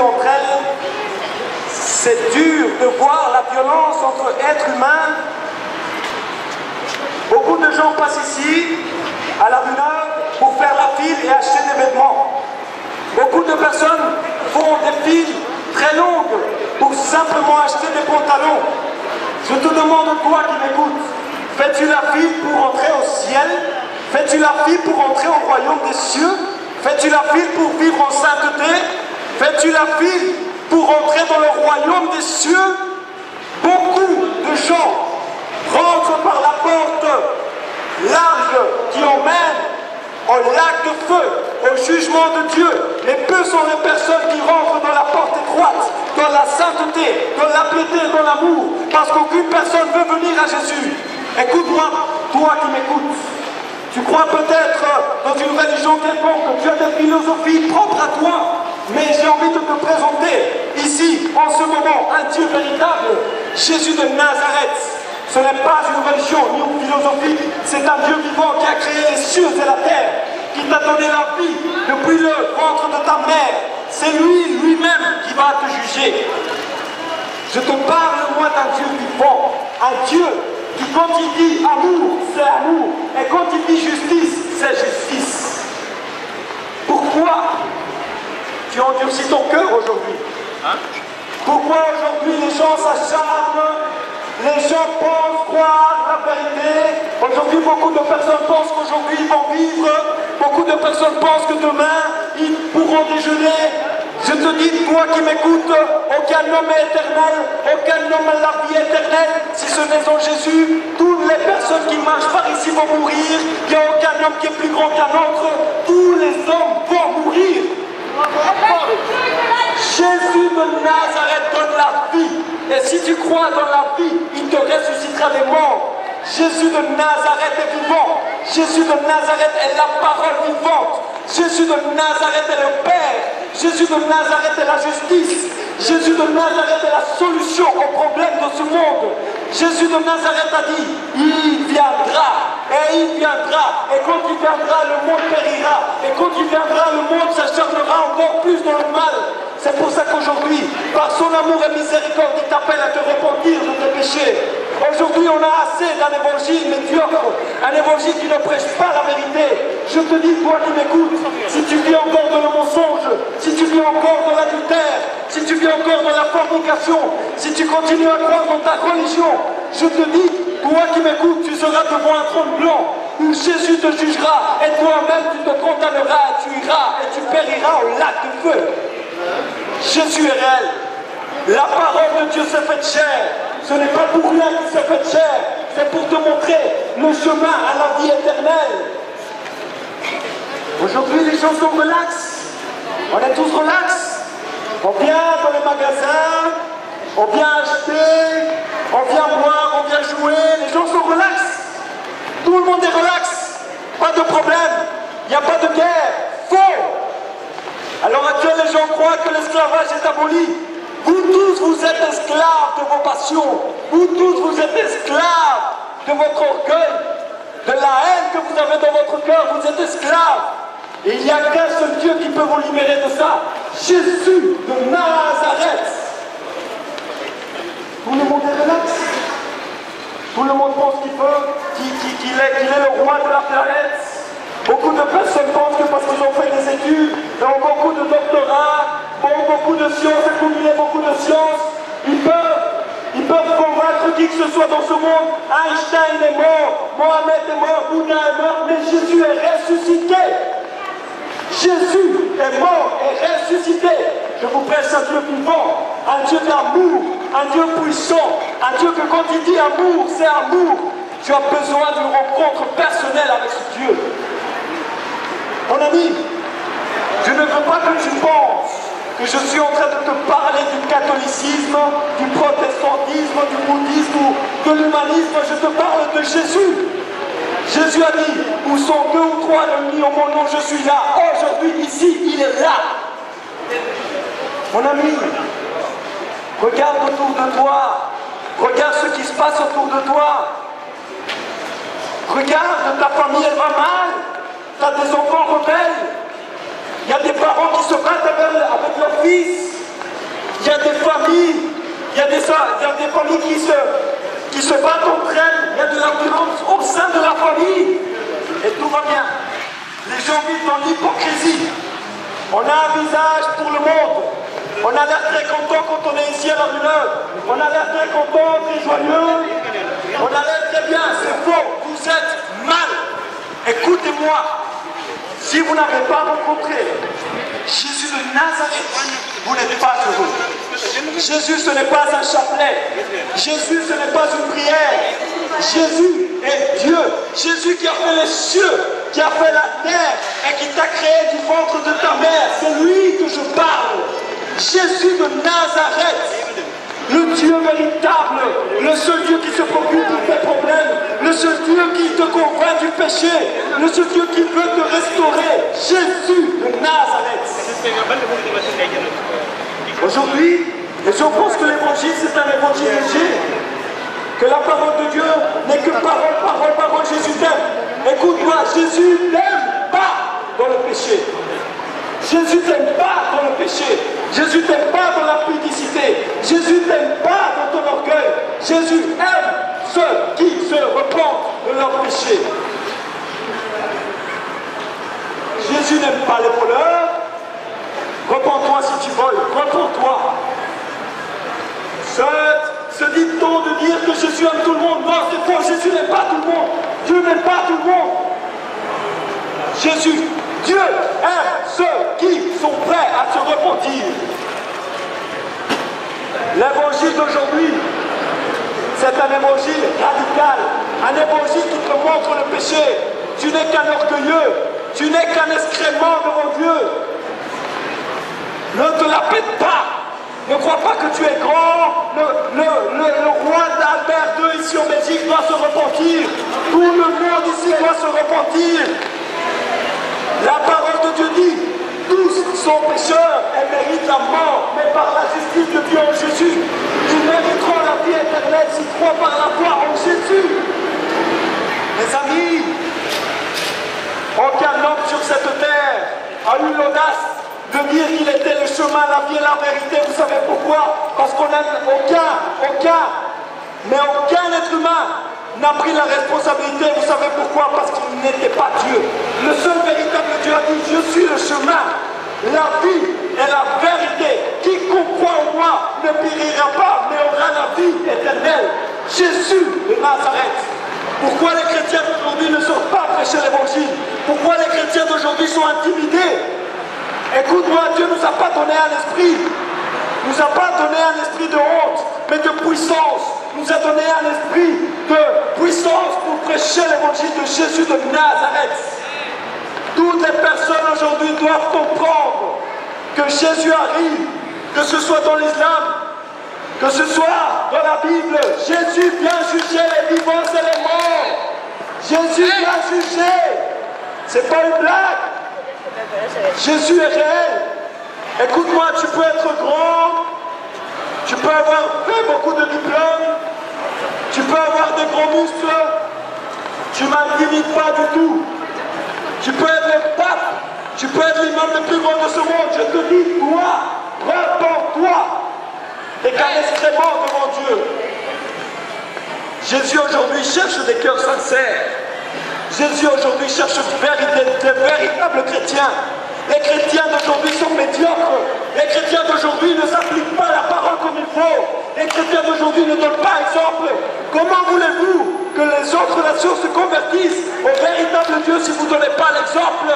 entre elles. C'est dur de voir la violence entre êtres humains. Beaucoup de gens passent ici, à la rue Neuve, pour faire la file et acheter des vêtements. Beaucoup de personnes font des files très longues pour simplement acheter des pantalons. Je te demande, toi qui m'écoutes, fais-tu la file pour entrer au ciel? Fais-tu la file pour entrer au royaume des cieux? Fais-tu la file pour vivre en sainteté? Fais-tu la file pour entrer dans le royaume des cieux? Beaucoup de gens rentrent par la porte large qui emmène au lac de feu, au jugement de Dieu. Mais peu sont les personnes qui rentrent dans la porte étroite, dans la sainteté, dans la piété, dans l'amour, parce qu'aucune personne veut venir à Jésus. Écoute-moi, toi qui m'écoutes. Tu crois peut-être dans une religion quelconque, tu as des philosophies propres à toi, mais j'ai envie de te présenter ici, en ce moment, un Dieu véritable, Jésus de Nazareth. Ce n'est pas une religion ni une philosophie, c'est un Dieu vivant qui a créé les cieux et la terre, qui t'a donné la vie depuis le ventre de ta mère. C'est lui, lui-même, qui va te juger. Je te parle, moi, d'un Dieu vivant, un Dieu qui, quand il dit amour, c'est amour, et quand il dit justice, c'est justice. Pourquoi tu endurcis ton cœur aujourd'hui? Pourquoi aujourd'hui les gens s'acharnent? Les gens pensent croire la vérité. Aujourd'hui, beaucoup de personnes pensent qu'aujourd'hui ils vont vivre. Beaucoup de personnes pensent que demain, ils pourront déjeuner. Je te dis, toi qui m'écoutes, aucun homme est éternel, aucun homme a la vie éternelle, si ce n'est en Jésus. Toutes les personnes qui marchent par ici vont mourir. Il n'y a aucun homme qui est plus grand qu'un autre. Tous les hommes vont mourir. Jésus de Nazareth donne la vie. Et si tu crois dans la vie, il te ressuscitera des morts. Jésus de Nazareth est vivant. Jésus de Nazareth est la parole vivante. Jésus de Nazareth est le Père. Jésus de Nazareth est la justice. Jésus de Nazareth est la solution aux problèmes de ce monde. Jésus de Nazareth a dit, il viendra. Et il viendra. Et quand il viendra, le monde périra. Et quand il viendra, le monde s'acharnera encore plus dans le mal. C'est pour ça qu'aujourd'hui, par son amour et miséricorde, il t'appelle à te repentir de tes péchés. Aujourd'hui, on a assez d'un évangile médiocre, un évangile qui ne prêche pas la vérité. Je te dis, toi qui m'écoutes, si tu vis encore dans le mensonge, si tu vis encore dans l'adultère, si tu vis encore dans la fornication, si tu continues à croire dans ta religion, je te dis, toi qui m'écoutes, tu seras devant un trône blanc où Jésus te jugera et toi-même tu te condamneras, tu iras et tu périras au lac de feu. Jésus est réel. La parole de Dieu s'est faite chair. Ce n'est pas pour rien qu'il s'est faite chair. C'est pour te montrer le chemin à la vie éternelle. Aujourd'hui, les gens sont relax. On est tous relax. On vient dans les magasins, on vient acheter, on vient boire, on vient jouer. Les gens sont relax. Tout le monde est relax. Pas de problème. Il n'y a pas de guerre. Faux. À l'heure actuelle, les gens croient que l'esclavage est aboli. Vous tous, vous êtes esclaves de vos passions. Vous tous, vous êtes esclaves de votre orgueil, de la haine que vous avez dans votre cœur. Vous êtes esclaves. Et il n'y a qu'un seul Dieu qui peut vous libérer de ça. Jésus de Nazareth. Tout le monde est relax. Tout le monde pense qu'il est le roi de la planète. Beaucoup de personnes pensent que parce qu'ils ont fait des études, ils ont beaucoup de doctorats, ont beaucoup de sciences, accumulé beaucoup de sciences, ils peuvent convaincre qui que ce soit dans ce monde. Einstein est mort, Mohamed est mort, Bouddha est mort, mais Jésus est ressuscité. Jésus est mort et ressuscité. Je vous prêche un Dieu vivant, un Dieu d'amour, un Dieu puissant, un Dieu que quand il dit amour, c'est amour. Tu as besoin d'une rencontre personnelle avec ce Dieu. Mon ami, je ne veux pas que tu penses que je suis en train de te parler du catholicisme, du protestantisme, du bouddhisme ou de l'humanisme. Je te parle de Jésus. Jésus a dit, où sont deux ou trois réunis en mon nom, je suis là. Aujourd'hui, ici, il est là. Mon ami, regarde autour de toi. Regarde ce qui se passe autour de toi. Regarde, ta famille, elle va mal. Tu as des enfants rebelles. Il y a des parents qui se battent avec leurs fils. il y a des familles qui se battent entre elles, il y a de la violence au sein de la famille, et tout va bien. Les gens vivent dans l'hypocrisie. On a un visage pour le monde. On a l'air très content quand on est ici à la Villeneuve. On a l'air très content, très joyeux. On a l'air très bien. C'est faux. Vous êtes mal. Écoutez-moi. Si vous n'avez pas rencontré Jésus de Nazareth, vous n'êtes pas heureux. Jésus, ce n'est pas un chapelet. Jésus, ce n'est pas une prière. Jésus est Dieu. Jésus qui a fait les cieux, qui a fait la terre et qui t'a créé du ventre de ta mère. C'est lui que je parle. Jésus de Nazareth, le Dieu véritable, le seul Dieu qui se préoccupe de tes problèmes, le seul Dieu qui te convainc du péché, le seul Dieu qui veut te restaurer. Jésus de Nazareth. Aujourd'hui, et je pense que l'évangile c'est un évangile léger, que la parole de Dieu n'est que parole, parole, parole. Jésus t'aime. Écoute-moi, Jésus n'aime pas dans le péché. Jésus t'aime pas dans le péché. Jésus t'aime pas dans la pudicité. Jésus t'aime pas dans ton orgueil. Jésus aime ceux qui se repentent de leur péché. Jésus n'aime pas les voleurs. Repends-toi si tu voles. Repends-toi. Ce dicton de dire que Jésus aime tout le monde, non, c'est faux. Jésus n'aime pas tout le monde. Dieu n'aime pas tout le monde. Jésus, Dieu aime ceux qui sont prêts à se repentir. L'évangile d'aujourd'hui, c'est un évangile radical, un évangile qui te montre le péché. Tu n'es qu'un orgueilleux, tu n'es qu'un excrément devant Dieu. Ne te la pète pas. Ne crois pas que tu es grand. Le roi d'Albert II ici en Belgique doit se repentir. Tout le monde ici doit se repentir. La parole de Dieu dit, tous sont pécheurs et méritent la mort, mais par la justice de Dieu en Jésus, ils mériteront la vie éternelle s'ils croient par la foi en Jésus. Mes amis, aucun homme sur cette terre a eu l'audace de dire qu'il était le chemin, la vie et la vérité. Vous savez pourquoi? Parce qu'on n'a aucun être humain n'a pris la responsabilité. Vous savez pourquoi? Parce qu'il n'était pas Dieu. Le seul véritable Dieu a dit, je suis le chemin, la vie et la vérité. Quiconque croit en moi ne périra pas, mais aura la vie éternelle. Jésus de Nazareth. Pourquoi les chrétiens d'aujourd'hui ne sont pas prêcher l'évangile? Pourquoi les chrétiens d'aujourd'hui sont intimidés? Écoute-moi, Dieu ne nous a pas donné un esprit. Il ne nous a pas donné un esprit de honte, mais de puissance. Il nous a donné un esprit de puissance pour prêcher l'évangile de Jésus de Nazareth. Toutes les personnes aujourd'hui doivent comprendre que Jésus arrive, que ce soit dans l'islam, que ce soit dans la Bible. Jésus vient juger les vivants et les morts. Jésus vient juger. C'est pas une blague. Jésus est réel. Écoute-moi, tu peux être grand, tu peux avoir fait beaucoup de diplômes, tu peux avoir des gros muscles, tu ne m'intimides pas du tout. Tu peux être le pape, tu peux être l'imam le plus grand de ce monde. Je te dis, toi, repens-toi. T'es qu'un excrément devant Dieu. Jésus aujourd'hui cherche des cœurs sincères. Jésus aujourd'hui cherche des véritables chrétiens. Les chrétiens d'aujourd'hui sont médiocres. Les chrétiens d'aujourd'hui ne s'appliquent pas la parole comme il faut. Les chrétiens d'aujourd'hui ne donnent pas exemple. Comment voulez-vous que les autres nations se convertissent au véritable Dieu si vous ne donnez pas l'exemple?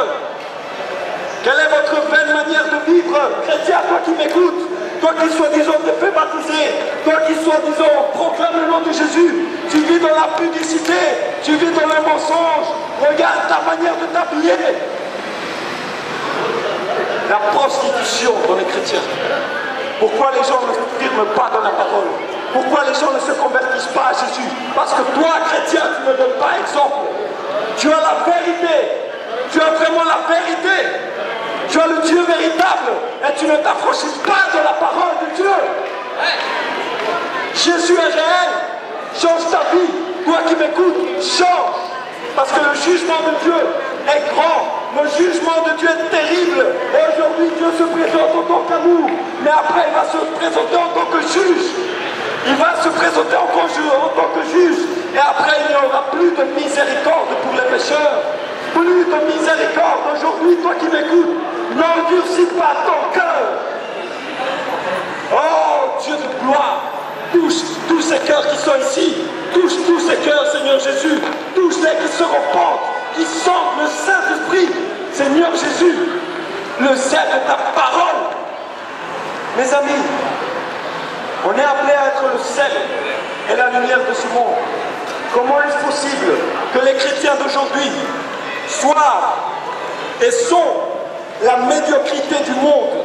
Quelle est votre vaine manière de vivre? Chrétien, toi qui m'écoutes, toi qui soi-disant te fais baptiser, toi qui soi-disant proclame le nom de Jésus, tu vis dans la pudicité, tu vis dans le mensonge. Regarde ta manière de t'habiller. La prostitution dans les chrétiens. Pourquoi les gens ne s'affirment pas dans la parole? Pourquoi les gens ne se convertissent pas à Jésus? Parce que toi, chrétien, tu ne donnes pas exemple. Tu as la vérité. Tu as vraiment la vérité. Tu as le Dieu véritable. Et tu ne t'affranchis pas de la parole de Dieu. Jésus est réel. Change ta vie. Toi qui m'écoutes, change. Parce que le jugement de Dieu est grand. Le jugement de Dieu est terrible. Et aujourd'hui, Dieu se présente en tant qu'amour. Mais après, il va se présenter en tant que juge. Il va se présenter en tant que juge. Et après, il n'y aura plus de miséricorde pour les pécheurs. Plus de miséricorde. Aujourd'hui, toi qui m'écoutes, n'endurcis pas ton cœur. Oh, Dieu de gloire, touche tous ces cœurs qui sont ici. Touche tous ces cœurs, Seigneur Jésus. Touche-les qui se repentent, qui sentent le Saint-Esprit. Seigneur Jésus, le sel de ta parole. Mes amis, on est appelé à être le sel et la lumière de ce monde. Comment est-ce possible que les chrétiens d'aujourd'hui soient et sont la médiocrité du monde?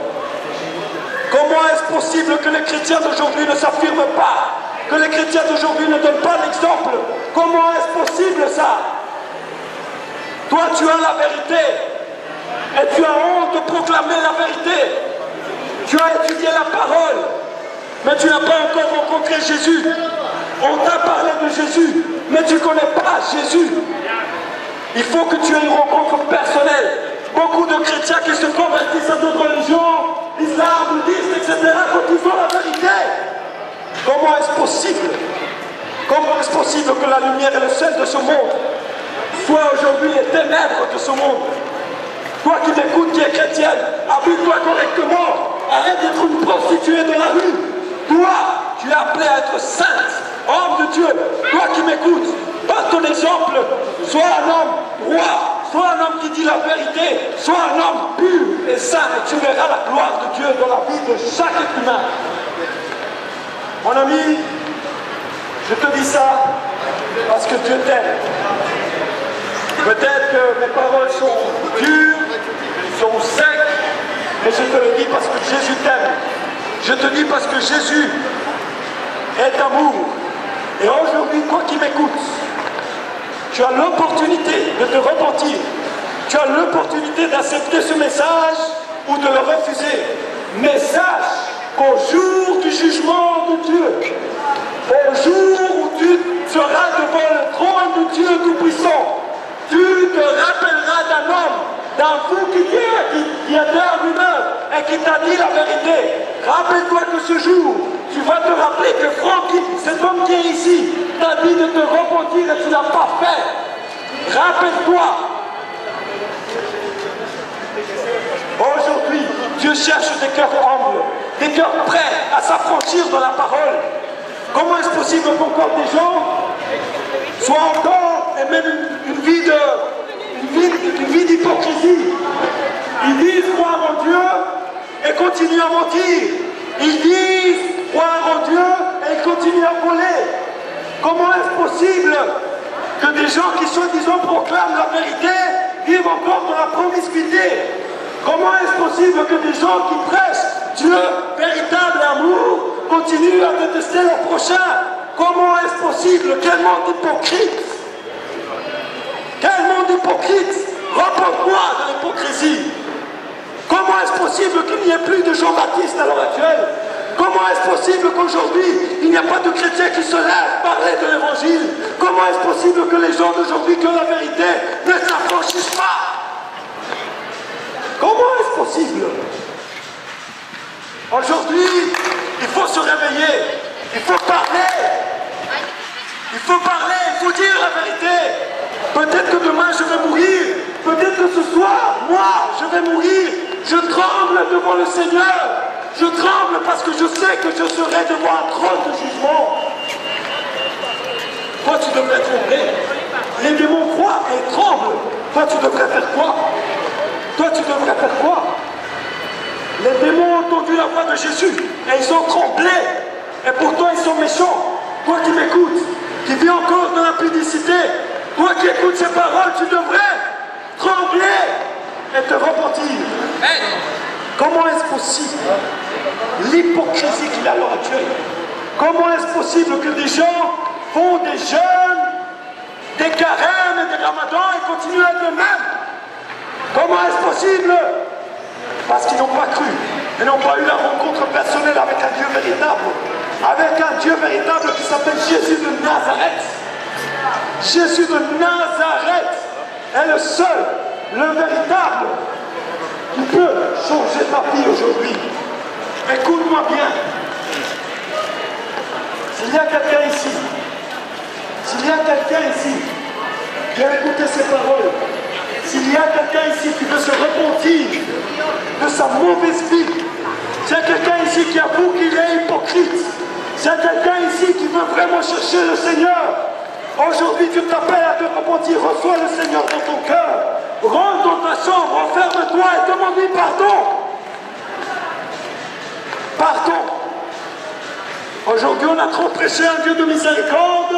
Comment est-ce possible que les chrétiens d'aujourd'hui ne s'affirment pas? Que les chrétiens d'aujourd'hui ne donnent pas l'exemple? Comment est-ce possible ça? Toi, tu as la vérité et tu as honte de proclamer la vérité. Tu as étudié la parole, mais tu n'as pas encore rencontré Jésus. On t'a parlé de Jésus, mais tu ne connais pas Jésus. Il faut que tu aies une rencontre personnelle. Beaucoup de chrétiens qui se convertissent à d'autres religions, l'islam, bouddhisme, etc., quand ils ont la vérité. Comment est-ce possible? Comment est-ce possible que la lumière et le sel de ce monde soient aujourd'hui les ténèbres de ce monde? Toi qui m'écoutes, qui es chrétienne, habille-toi correctement. Arrête d'être une prostituée de la rue. Toi, tu es appelé à être sainte, homme de Dieu. Toi qui m'écoutes, par ton exemple, sois un homme droit, sois un homme qui dit la vérité, sois un homme pur et saint, et tu verras la gloire de Dieu dans la vie de chaque être humain. Mon ami, je te dis ça parce que Dieu t'aime. Peut-être que mes paroles sont dures, sont secs, mais je te le dis parce que Jésus t'aime. Je te dis parce que Jésus est amour. Et aujourd'hui, toi qui m'écoutes, tu as l'opportunité de te repentir. Tu as l'opportunité d'accepter ce message ou de le refuser. Mais sache qu'au jour du jugement de Dieu, au jour où tu seras devant le trône de Dieu Tout-Puissant, tu te rappelleras d'un homme, d'un fou qui était un rumeur et qui t'a dit la vérité. Rappelle-toi que ce jour, tu vas te rappeler que Francky, cet homme qui est ici, t'a dit de te repentir et tu ne l'as pas fait. Rappelle-toi. Aujourd'hui, Dieu cherche des cœurs humbles, des cœurs prêts à s'affranchir de la parole. Comment est-ce possible qu'encore des gens soient encore et même une vie d'hypocrisie? Ils disent croire en Dieu et continuent à mentir. Ils disent croire en Dieu et ils continuent à voler. Comment est-ce possible que des gens qui soi-disant proclament la vérité vivent encore dans la promiscuité? Comment est-ce possible que des gens qui prêchent Dieu, véritable amour, continuent à détester leur prochain? Comment est-ce possible? Quel monde d'hypocrite! Quel monde d'hypocrite! Rapporte-moi de l'hypocrisie! Comment est-ce possible qu'il n'y ait plus de Jean-Baptiste à l'heure actuelle? Comment est-ce possible qu'aujourd'hui, il n'y a pas de chrétiens qui se lèvent parler de l'évangile? Comment est-ce possible que les gens d'aujourd'hui qui ont la vérité ne s'affranchissent pas? Comment est-ce possible? Aujourd'hui, il faut se réveiller, il faut parler, il faut parler, il faut dire la vérité. Peut-être que demain je vais mourir, peut-être que ce soir, moi, je vais mourir. Je tremble devant le Seigneur, je tremble parce que je sais que je serai devant un trône de jugement. Toi, tu devrais trembler. Les démons croient et tremblent. Toi, tu devrais faire quoi? Toi, tu devrais faire quoi? Les démons ont entendu la voix de Jésus et ils ont tremblé. Et pourtant, ils sont méchants. Toi qui m'écoutes, qui vis encore dans l'impudicité, toi qui écoutes ces paroles, tu devrais trembler et te repentir. Comment est-ce possible l'hypocrisie qu'il y a à l'heure actuelle? Comment est-ce possible que des gens font des jeûnes, des carêmes et des ramadans et continuent à être eux-mêmes? Comment est-ce possible? Parce qu'ils n'ont pas cru. Ils n'ont pas eu la rencontre personnelle avec un Dieu véritable. Avec un Dieu véritable qui s'appelle Jésus de Nazareth. Jésus de Nazareth est le seul, le véritable, qui peut changer ta vie aujourd'hui. Écoute-moi bien. S'il y a quelqu'un ici qui a écouté ces paroles, s'il y a quelqu'un ici qui veut se repentir de sa mauvaise vie, s'il y a quelqu'un ici qui avoue qu'il est hypocrite, s'il y a quelqu'un ici qui veut vraiment chercher le Seigneur, aujourd'hui tu t'appelles à te repentir, reçois le Seigneur dans ton cœur, rentre dans ta chambre, enferme-toi et demande-lui pardon. Pardon. Aujourd'hui on a trop prêché un Dieu de miséricorde.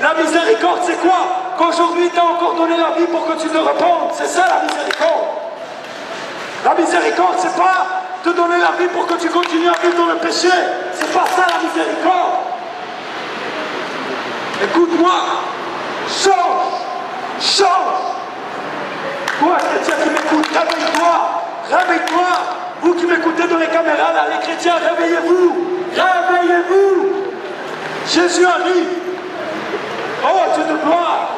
La miséricorde c'est quoi? Qu'aujourd'hui tu as encore donné la vie pour que tu te repentes. C'est ça la miséricorde. La miséricorde c'est pas te donner la vie pour que tu continues à vivre dans le péché. C'est pas ça la miséricorde. Écoute-moi. Change. Toi chrétien qui m'écoute, réveille-toi. Vous qui m'écoutez dans les caméras là, les chrétiens, réveillez-vous. Jésus arrive. Oh Dieu de gloire.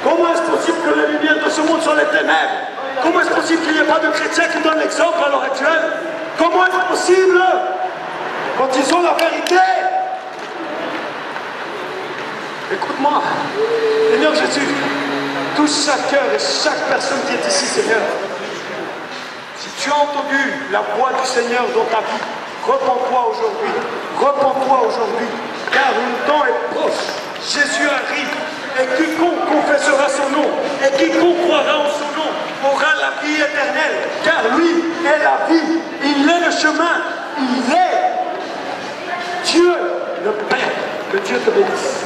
Comment est-ce possible que les lumières de ce monde soient les ténèbres? Comment est-ce possible qu'il n'y ait pas de chrétiens qui donnent l'exemple à l'heure actuelle? Comment est-ce possible quand ils ont la vérité? Écoute-moi, Seigneur Jésus, touche chaque cœur et chaque personne qui est ici, Seigneur. Si tu as entendu la voix du Seigneur dans ta vie, repens-toi aujourd'hui, car le temps est proche. Jésus arrive, et quiconque confessera son nom, et quiconque croira en son nom, aura la vie éternelle, car lui est la vie, il est le chemin, il est Dieu le Père. Que Dieu te bénisse.